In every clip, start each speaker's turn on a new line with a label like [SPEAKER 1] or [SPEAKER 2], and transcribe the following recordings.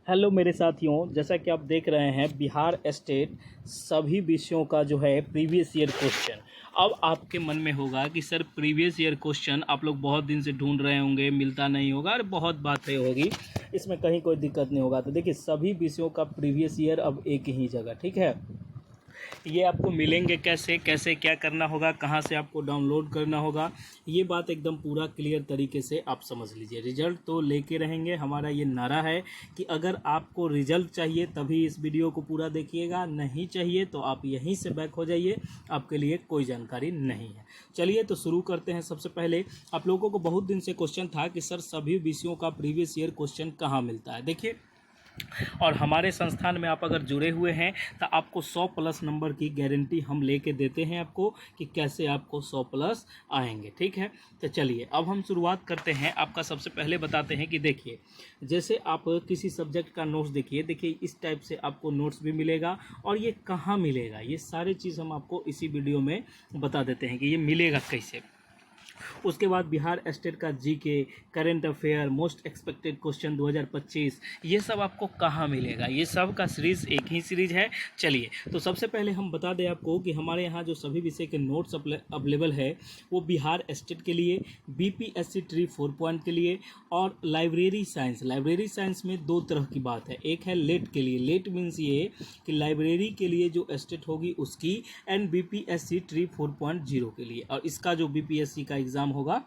[SPEAKER 1] Hello मेरे साथियों, जैसा कि आप देख रहे हैं बिहार स्टेट सभी विषयों का जो है प्रीवियस ईयर क्वेश्चन। अब आपके मन में होगा कि सर प्रीवियस ईयर क्वेश्चन आप लोग बहुत दिन से ढूंढ रहे होंगे, मिलता नहीं होगा और बहुत बातें होगी, इसमें कहीं कोई दिक्कत नहीं होगा। तो देखिए सभी विषयों का प्रीवियस ईयर अब एक ही जगह, ठीक है। ये आपको मिलेंगे कैसे कैसे, क्या करना होगा, कहाँ से आपको डाउनलोड करना होगा, ये बात एकदम पूरा क्लियर तरीके से आप समझ लीजिए। रिजल्ट तो लेके रहेंगे, हमारा ये नारा है कि अगर आपको रिजल्ट चाहिए तभी इस वीडियो को पूरा देखिएगा, नहीं चाहिए तो आप यहीं से बैक हो जाइए, आपके लिए कोई जानकारी नहीं है। चलिए तो शुरू करते हैं। सबसे पहले आप लोगों को बहुत दिन से क्वेश्चन था कि सर सभी विषयों का प्रीवियस ईयर क्वेश्चन कहाँ मिलता है। देखिए, और हमारे संस्थान में आप अगर जुड़े हुए हैं तो आपको 100 प्लस नंबर की गारंटी हम लेके देते हैं आपको कि कैसे आपको 100 प्लस आएंगे, ठीक है। तो चलिए अब हम शुरुआत करते हैं। आपका सबसे पहले बताते हैं कि देखिए, जैसे आप किसी सब्जेक्ट का नोट्स देखिए इस टाइप से आपको नोट्स भी मिलेगा। और ये कहाँ मिलेगा, ये सारी चीज़ हम आपको इसी वीडियो में बता देते हैं कि ये मिलेगा कैसे। उसके बाद बिहार स्टेट का GK, current affair, most expected question 2025, ये सब आपको कहाँ मिलेगा, ये सब का सीरीज़ एक ही सीरीज है। चलिए तो सबसे पहले हम बता दें आपको कि हमारे यहाँ जो सभी विषय के नोट्स अवेलेबल है वो बिहार स्टेट के लिए, बीपीएससी ट्री 4 पॉइंट के लिए और लाइब्रेरी साइंस में दो तरह की बात है। एक है लेट के लिए, लेट मीन्स ये कि लाइब्रेरी के लिए जो स्टेट होगी उसकी, एंड बीपीएससी ट्री 4.0 के लिए, और इसका जो बीपीएससी का एग्ज़ाम होगा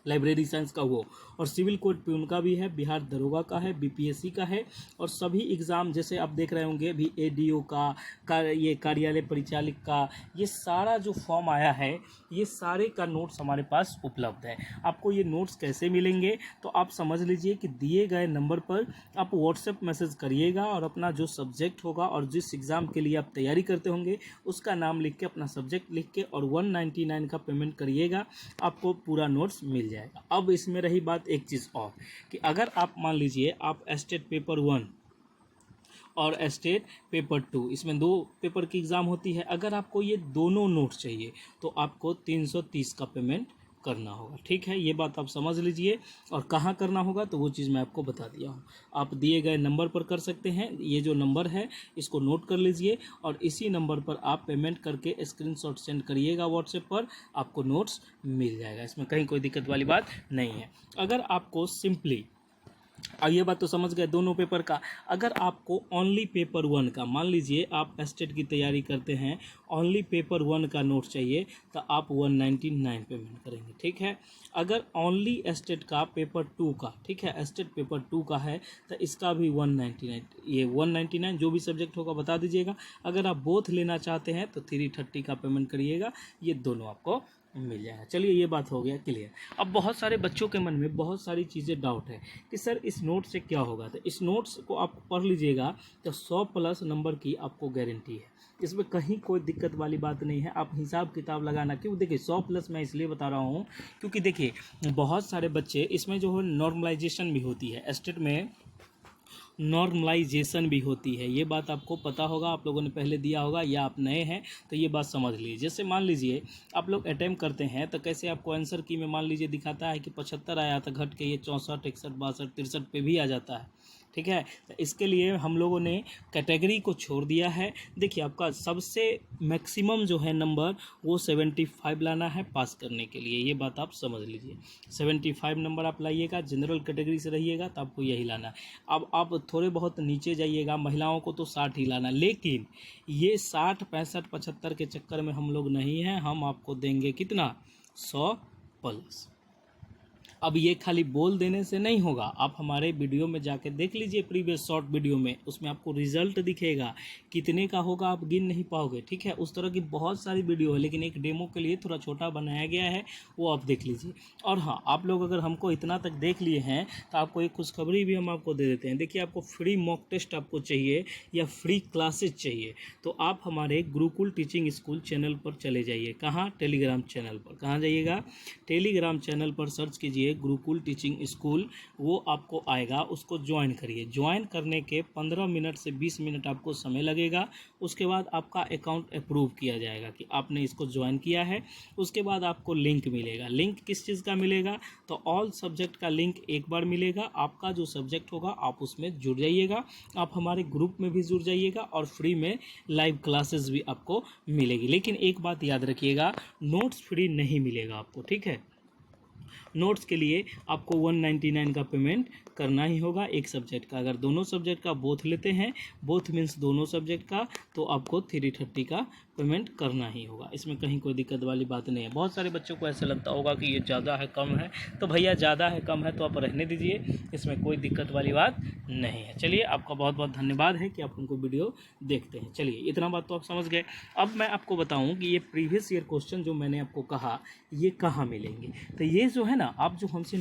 [SPEAKER 1] लाइब्रेरी साइंस का वो, और सिविल कोड प्यून का भी है, बिहार दरोगा का है, बीपीएससी का है। और सभी एग्ज़ाम जैसे आप देख रहे होंगे भी एडीओ का ये कार्यालय परिचालक का, ये सारा जो फॉर्म आया है ये सारे का नोट्स हमारे पास उपलब्ध है। आपको ये नोट्स कैसे मिलेंगे तो आप समझ लीजिए कि दिए गए नंबर पर आप व्हाट्सएप मैसेज करिएगा और अपना जो सब्जेक्ट होगा और जिस एग्ज़ाम के लिए आप तैयारी करते होंगे उसका नाम लिख के, अपना सब्जेक्ट लिख के और 199 का पेमेंट करिएगा, आपको पूरा नोट्स मिल जाएगा। अब इसमें रही बात एक चीज़ और कि अगर आप मान लीजिए आप स्टेट पेपर 1 और स्टेट पेपर 2, इसमें दो पेपर की एग्ज़ाम होती है, अगर आपको ये दोनों नोट्स चाहिए तो आपको 330 का पेमेंट करना होगा, ठीक है। ये बात आप समझ लीजिए। और कहाँ करना होगा तो वो चीज़ मैं आपको बता दिया हूँ। आप दिए गए नंबर पर कर सकते हैं, ये जो नंबर है इसको नोट कर लीजिए और इसी नंबर पर आप पेमेंट करके स्क्रीनशॉट सेंड करिएगा व्हाट्सएप पर, आपको नोट्स मिल जाएगा। इसमें कहीं कोई दिक्कत वाली बात नहीं है। अगर आपको सिंपली, और ये बात तो समझ गए दोनों पेपर का, अगर आपको ओनली पेपर 1 का, मान लीजिए आप स्टेट की तैयारी करते हैं, ओनली पेपर 1 का नोट चाहिए तो आप 199 पेमेंट करेंगे, ठीक है। अगर ओनली स्टेट का पेपर 2 का, ठीक है, स्टेट पेपर 2 का है तो इसका भी 199, ये 199 जो भी सब्जेक्ट होगा बता दीजिएगा। अगर आप बोथ लेना चाहते हैं तो 330 का पेमेंट करिएगा, ये दोनों आपको मिल जाएगा। चलिए ये बात हो गया क्लियर। अब बहुत सारे बच्चों के मन में बहुत सारी चीज़ें डाउट है कि सर इस नोट से क्या होगा। तो इस नोट्स को आप पढ़ लीजिएगा तो 100 प्लस नंबर की आपको गारंटी है, इसमें कहीं कोई दिक्कत वाली बात नहीं है। आप हिसाब किताब लगाना, क्यों देखिए 100 प्लस मैं इसलिए बता रहा हूँ क्योंकि देखिए बहुत सारे बच्चे इसमें जो है नॉर्मलाइजेशन भी होती है, स्टेट में नॉर्मलाइजेशन भी होती है, ये बात आपको पता होगा, आप लोगों ने पहले दिया होगा या आप नए हैं तो ये बात समझ लीजिए। जैसे मान लीजिए आप लोग अटैम्प्ट करते हैं तो कैसे आपको आंसर की में मान लीजिए दिखाता है कि 75 आया था, घट के ये 64, 61, 62, 63 पे भी आ जाता है, ठीक है। तो इसके लिए हम लोगों ने कैटेगरी को छोड़ दिया है। देखिए आपका सबसे मैक्सिमम जो है नंबर वो 75 लाना है पास करने के लिए, ये बात आप समझ लीजिए। 75 नंबर आप लाइएगा, जनरल कैटेगरी से रहिएगा तो आपको यही लाना है। अब आप थोड़े बहुत नीचे जाइएगा, महिलाओं को तो 60 ही लाना, लेकिन ये 60, 65, 75 के चक्कर में हम लोग नहीं हैं, हम आपको देंगे कितना, 100 प्लस। अब ये खाली बोल देने से नहीं होगा, आप हमारे वीडियो में जाके देख लीजिए, प्रीवियस शॉर्ट वीडियो में, उसमें आपको रिजल्ट दिखेगा, कितने का होगा आप गिन नहीं पाओगे, ठीक है। उस तरह की बहुत सारी वीडियो है, लेकिन एक डेमो के लिए थोड़ा छोटा बनाया गया है, वो आप देख लीजिए। और हाँ, आप लोग अगर हमको इतना तक देख लिए हैं तो आपको एक खुशखबरी भी हम आपको दे देते हैं। देखिए आपको फ्री मॉक टेस्ट आपको चाहिए या फ्री क्लासेज चाहिए तो आप हमारे गुरुकुल टीचिंग स्कूल चैनल पर चले जाइए। कहाँ, टेलीग्राम चैनल पर। कहाँ जाइएगा, टेलीग्राम चैनल पर सर्च कीजिए लीजिए गुरुकुल टीचिंग स्कूल, वो आपको आएगा, उसको ज्वाइन करिए। ज्वाइन करने के 15 मिनट से 20 मिनट आपको समय लगेगा। उसके बाद आपका अकाउंट अप्रूव किया जाएगा कि आपने इसको ज्वाइन किया है। उसके बाद आपको लिंक मिलेगा। लिंक किस चीज़ का मिलेगा? तो ऑल सब्जेक्ट का लिंक एक बार मिलेगा। आपका जो सब्जेक्ट होगा आप उसमें जुड़ जाइएगा, आप हमारे ग्रुप में भी जुड़ जाइएगा और फ्री में लाइव क्लासेस भी आपको मिलेगी। लेकिन एक बात याद रखिएगा, नोट्स फ्री नहीं मिलेगा आपको, ठीक है। नोट्स के लिए आपको 199 का पेमेंट करना ही होगा एक सब्जेक्ट का। अगर दोनों सब्जेक्ट का बोथ लेते हैं, बोथ मीन्स दोनों सब्जेक्ट का, तो आपको 330 का पेमेंट करना ही होगा। इसमें कहीं कोई दिक्कत वाली बात नहीं है। बहुत सारे बच्चों को ऐसा लगता होगा कि ये ज़्यादा है कम है, तो भैया ज़्यादा है कम है तो आप रहने दीजिए, इसमें कोई दिक्कत वाली बात नहीं है। चलिए, आपका बहुत बहुत धन्यवाद है कि आप उनको वीडियो देखते हैं। चलिए, इतना बात तो आप समझ गए। अब मैं आपको बताऊं कि ये प्रीवियस ईयर क्वेश्चन जो मैंने आपको कहा, ये कहाँ मिलेंगे। तो ये जो है ना, आप जो हमसे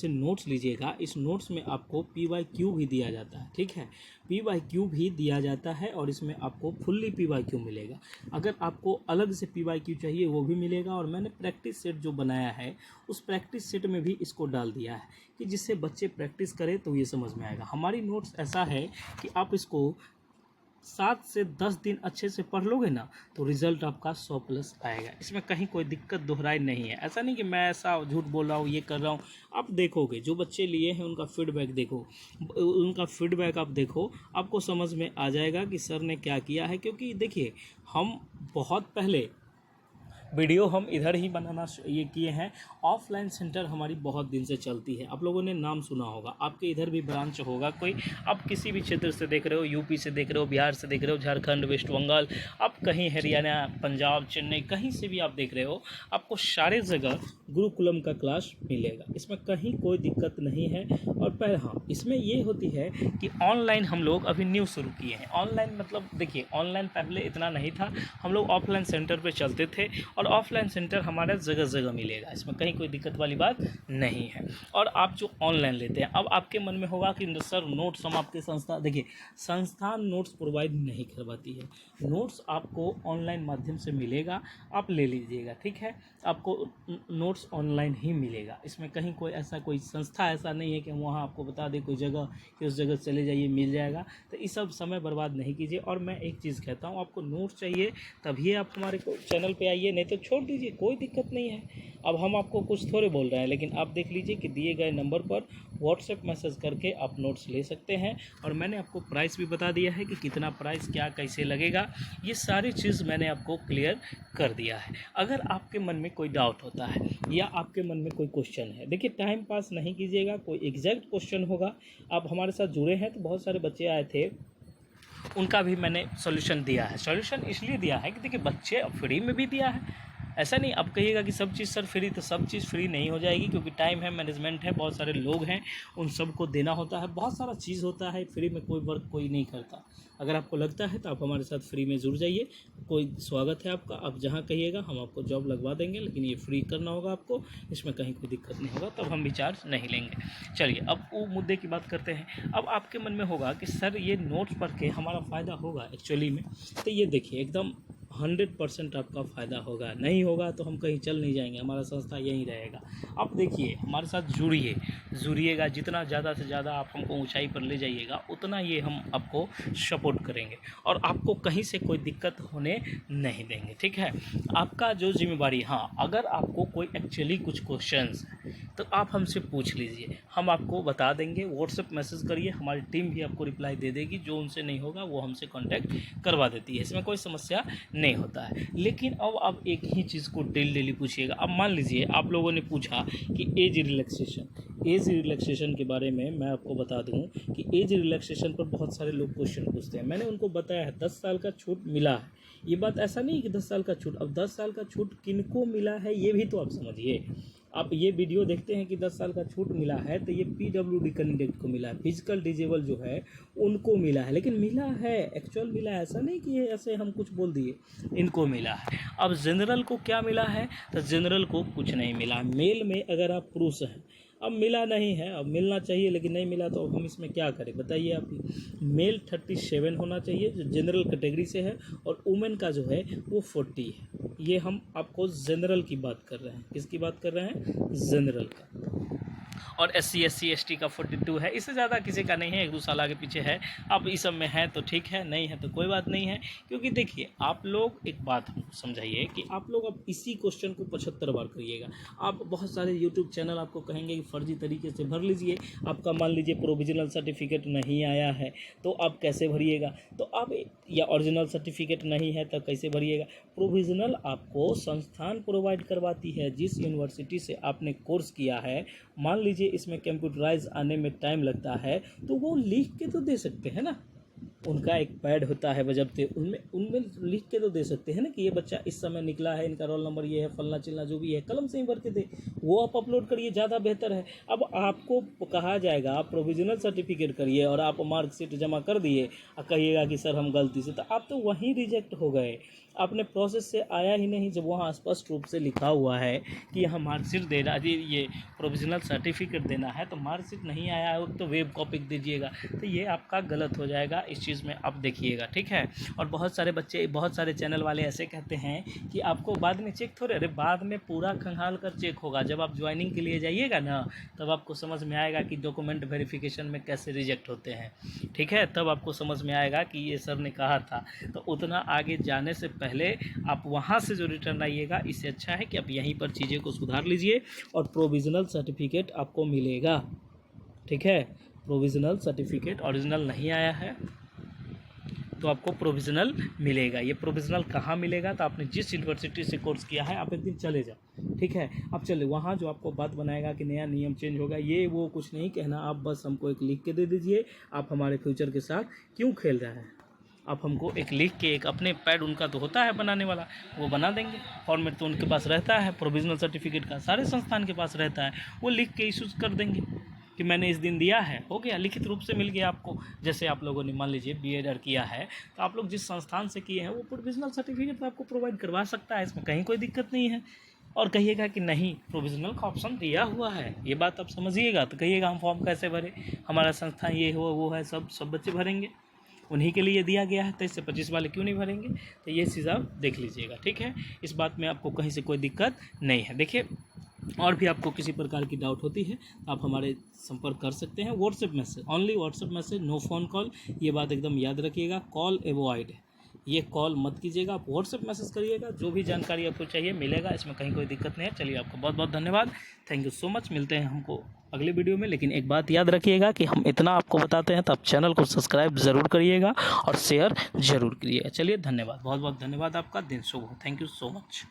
[SPEAKER 1] नोट्स लीजिएगा, इस नोट्स में आपको PYQ भी दिया जाता है, ठीक है। PYQ भी दिया जाता है और इसमें आपको फुल्ली PYQ मिलेगा। अगर आपको अलग से PYQ चाहिए वो भी मिलेगा। और मैंने प्रैक्टिस सेट जो बनाया है, उस प्रैक्टिस सेट में भी इसको डाल दिया है कि जिससे बच्चे प्रैक्टिस करें तो ये समझ में आएगा। हमारी नोट्स ऐसा है कि आप इसको 7 से 10 दिन अच्छे से पढ़ लोगे ना, तो रिज़ल्ट आपका 100+ आएगा। इसमें कहीं कोई दिक्कत दोहराई नहीं है। ऐसा नहीं कि मैं ऐसा झूठ बोल रहा हूँ, ये कर रहा हूँ। आप देखोगे, जो बच्चे लिए हैं उनका फीडबैक देखो, आपको समझ में आ जाएगा कि सर ने क्या किया है। क्योंकि देखिए, हम बहुत पहले वीडियो हम इधर ही बनाना ये किए हैं। ऑफलाइन सेंटर हमारी बहुत दिन से चलती है, आप लोगों ने नाम सुना होगा। आपके इधर भी ब्रांच होगा कोई, आप किसी भी क्षेत्र से देख रहे हो, यूपी से देख रहे हो, बिहार से देख रहे हो, झारखंड, वेस्ट बंगाल, आप कहीं हरियाणा, पंजाब, चेन्नई, कहीं से भी आप देख रहे हो, आपको सारे जगह गुरुकुलम का क्लास मिलेगा। इसमें कहीं कोई दिक्कत नहीं है। और हाँ, इसमें ये होती है कि ऑनलाइन हम लोग अभी न्यू शुरू किए हैं। ऑनलाइन मतलब देखिए, ऑनलाइन पहले इतना नहीं था, हम लोग ऑफलाइन सेंटर पे चलते थे और ऑफलाइन सेंटर हमारा जगह जगह मिलेगा। इसमें कहीं कोई दिक्कत वाली बात नहीं है। और आप जो ऑनलाइन लेते हैं, अब आपके मन में होगा कि सर नोट्स हम आपके देखिए, संस्थान नोट्स प्रोवाइड नहीं करवाती है। नोट्स आपको ऑनलाइन माध्यम से मिलेगा, आप ले लीजिएगा, ठीक है। आपको नोट्स ऑनलाइन ही मिलेगा। इसमें कहीं कोई संस्था ऐसा नहीं है कि वहाँ आपको बता दे कोई जगह कि उस जगह चले जाइए मिल जाएगा। तो ये सब समय बर्बाद नहीं कीजिए। और मैं एक चीज़ कहता हूँ, आपको नोट्स चाहिए तभी आप हमारे चैनल पे आइए, नहीं तो छोड़ दीजिए, कोई दिक्कत नहीं है। अब हम आपको कुछ थोड़े बोल रहे हैं, लेकिन आप देख लीजिए कि दिए गए नंबर पर व्हाट्सएप मैसेज करके आप नोट्स ले सकते हैं। और मैंने आपको प्राइस भी बता दिया है कि कितना प्राइस क्या कैसे लगेगा, ये सारी चीज़ मैंने आपको क्लियर कर दिया है। अगर आपके मन में कोई डाउट होता है या आपके मन में कोई क्वेश्चन है, देखिए टाइम पास नहीं कीजिएगा, कोई एग्जैक्ट क्वेश्चन होगा। आप हमारे साथ जुड़े हैं तो बहुत सारे बच्चे आए थे, उनका भी मैंने सॉल्यूशन दिया है। सॉल्यूशन इसलिए दिया है कि देखिए, बच्चे फ्री में भी दिया है। ऐसा नहीं आप कहिएगा कि सब चीज़ सर फ्री, तो सब चीज़ फ्री नहीं हो जाएगी, क्योंकि टाइम है, मैनेजमेंट है, बहुत सारे लोग हैं, उन सबको देना होता है, बहुत सारा चीज़ होता है। फ्री में कोई वर्क कोई नहीं करता। अगर आपको लगता है तो आप हमारे साथ फ्री में जुड़ जाइए, कोई स्वागत है आपका। आप जहाँ कहिएगा हम आपको जॉब लगवा देंगे, लेकिन ये फ्री करना होगा आपको, इसमें कहीं कोई दिक्कत नहीं होगा, तब हम भी चार्ज नहीं लेंगे। चलिए, अब वो मुद्दे की बात करते हैं। अब आपके मन में होगा कि सर ये नोट्स पढ़ के हमारा फ़ायदा होगा एक्चुअली में, तो ये देखिए एकदम 100% आपका फ़ायदा होगा। नहीं होगा तो हम कहीं चल नहीं जाएंगे, हमारा संस्था यहीं रहेगा। आप देखिए, हमारे साथ जुड़िएगा, जितना ज़्यादा से ज़्यादा आप हमको ऊंचाई पर ले जाइएगा, उतना ये हम आपको सपोर्ट करेंगे और आपको कहीं से कोई दिक्कत होने नहीं देंगे, ठीक है। आपका जो जिम्मेवारी, हाँ, अगर आपको कोई एक्चुअली कुछ क्वेश्चंस तो आप हमसे पूछ लीजिए, हम आपको बता देंगे। व्हाट्सएप मैसेज करिए, हमारी टीम भी आपको रिप्लाई दे देगी। जो उनसे नहीं होगा वो हमसे कांटेक्ट करवा देती है, इसमें कोई समस्या नहीं होता है। लेकिन अब आप एक ही चीज़ को डेली पूछिएगा। अब मान लीजिए आप लोगों ने पूछा कि एज रिलैक्सेशन के बारे में मैं आपको बता दूं कि एज रिलैक्सेशन पर बहुत सारे लोग क्वेश्चन पूछते हैं। मैंने उनको बताया है 10 साल का छूट मिला है। ये बात ऐसा नहीं कि 10 साल का छूट, अब 10 साल का छूट किनको मिला है ये भी तो आप समझिए। आप ये वीडियो देखते हैं कि 10 साल का छूट मिला है, तो ये PWD कैंडिडेट को मिला है, फिजिकल डिजेबल जो है उनको मिला है, लेकिन मिला है, एक्चुअल मिला है, ऐसा नहीं कि ये ऐसे हम कुछ बोल दिए, इनको मिला है। अब जनरल को क्या मिला है, तो जनरल को कुछ नहीं मिला। मेल में अगर आप पुरुष हैं, अब मिला नहीं है, अब मिलना चाहिए लेकिन नहीं मिला, तो अब हम इसमें क्या करें बताइए आप ही। मेल 37 होना चाहिए जो जनरल कैटेगरी से है, और वुमेन का जो है वो 40 है। ये हम आपको जनरल की बात कर रहे हैं, किसकी बात कर रहे हैं, जनरल का। और SC SC ST का 42 है, इससे ज़्यादा किसी का नहीं है, 1-2 साल आगे पीछे है। अब इस सब में है तो ठीक है, नहीं है तो कोई बात नहीं है। क्योंकि देखिए आप लोग एक बात हमको समझाइए कि आप लोग अब इसी क्वेश्चन को 75 बार करिएगा। आप बहुत सारे यूट्यूब चैनल आपको कहेंगे कि फर्जी तरीके से भर लीजिए, आपका मान लीजिए प्रोविजनल सर्टिफिकेट नहीं आया है तो आप कैसे भरिएगा, तो आप, या ओरिजिनल सर्टिफिकेट नहीं है तो कैसे भरिएगा। प्रोविजनल आपको संस्थान प्रोवाइड करवाती है, जिस यूनिवर्सिटी से आपने कोर्स किया है। मान लीजिए इसमें कंप्यूटराइज आने में टाइम लगता है तो वो लिख के तो दे सकते हैं ना, उनका एक पैड होता है बजबते, उनमें लिख के तो दे सकते हैं ना कि ये बच्चा इस समय निकला है, इनका रोल नंबर ये है, फलना चिलना जो भी है, कलम से ही भर के दे, वो आप अपलोड करिए, ज़्यादा बेहतर है। अब आपको कहा जाएगा आप प्रोविजनल सर्टिफिकेट करिए और आप मार्कशीट जमा कर दिए और कहिएगा कि सर हम गलती से, तो आप तो वहीं रिजेक्ट हो गए, आपने प्रोसेस से आया ही नहीं। जब वहाँ स्पष्ट रूप से लिखा हुआ है कि यहाँ मार्कशीट देना, ये प्रोविजनल सर्टिफिकेट देना है, तो मार्कशीट नहीं आया है तो वेब कॉपी दीजिएगा, तो ये आपका गलत हो जाएगा। इस चीज़ में आप देखिएगा, ठीक है। और बहुत सारे बच्चे, बहुत सारे चैनल वाले ऐसे कहते हैं कि आपको बाद में चेक थोड़े, अरे बाद में पूरा खंगाल कर चेक होगा। जब आप ज्वाइनिंग के लिए जाइएगा ना, तब आपको समझ में आएगा कि डॉक्यूमेंट वेरिफिकेशन में कैसे रिजेक्ट होते हैं, ठीक है। तब आपको समझ में आएगा कि ये सर ने कहा था। तो उतना आगे जाने से पहले आप वहाँ से जो रिटर्न आइएगा, इससे अच्छा है कि आप यहीं पर चीज़ें को सुधार लीजिए और प्रोविजनल सर्टिफिकेट आपको मिलेगा, ठीक है। प्रोविजनल सर्टिफिकेट ओरिजिनल नहीं आया है तो आपको प्रोविजनल मिलेगा। ये प्रोविजनल कहाँ मिलेगा, तो आपने जिस यूनिवर्सिटी से कोर्स किया है आप एक दिन चले जाओ, ठीक है। अब चले वहाँ जो आपको बात बनाएगा कि नया नियम चेंज होगा, ये वो कुछ नहीं कहना, आप बस हमको एक लिख के दे दीजिए, आप हमारे फ्यूचर के साथ क्यों खेल रहे हैं। आप हमको एक लिख के, एक अपने पैड, उनका तो होता है बनाने वाला, वो बना देंगे, फॉर्मेट तो उनके पास रहता है, प्रोविजनल सर्टिफिकेट का सारे संस्थान के पास रहता है, वो लिख के इशूज़ कर देंगे कि मैंने इस दिन दिया है, हो गया, लिखित रूप से मिल गया आपको। जैसे आप लोगों ने मान लीजिए BEd किया है, तो आप लोग जिस संस्थान से किए हैं वो प्रोविजनल सर्टिफिकेट आपको प्रोवाइड करवा सकता है, इसमें कहीं कोई दिक्कत नहीं है। और कहिएगा कि नहीं प्रोविजनल का ऑप्शन दिया हुआ है, ये बात आप समझिएगा, तो कहिएगा हम फॉर्म कैसे भरें, हमारा संस्थान ये हो वो है, सब बच्चे भरेंगे, उन्हीं के लिए दिया गया है, तो इससे 25 वाले क्यों नहीं भरेंगे। तो ये चीज़ आप देख लीजिएगा, ठीक है। इस बात में आपको कहीं से कोई दिक्कत नहीं है। देखिए और भी आपको किसी प्रकार की डाउट होती है आप हमारे संपर्क कर सकते हैं। WhatsApp message, only WhatsApp message, no phone call, ये बात एकदम याद रखिएगा। कॉल अवॉइड, ये कॉल मत कीजिएगा, आप व्हाट्सएप मैसेज करिएगा, जो भी जानकारी आपको चाहिए मिलेगा, इसमें कहीं कोई दिक्कत नहीं है। चलिए आपका बहुत बहुत धन्यवाद, थैंक यू सो मच। मिलते हैं हमको अगले वीडियो में, लेकिन एक बात याद रखिएगा कि हम इतना आपको बताते हैं तो आप चैनल को सब्सक्राइब ज़रूर करिएगा और शेयर ज़रूर करिएगा। चलिए धन्यवाद, बहुत बहुत धन्यवाद, आपका दिन शुभ हो, थैंक यू सो मच।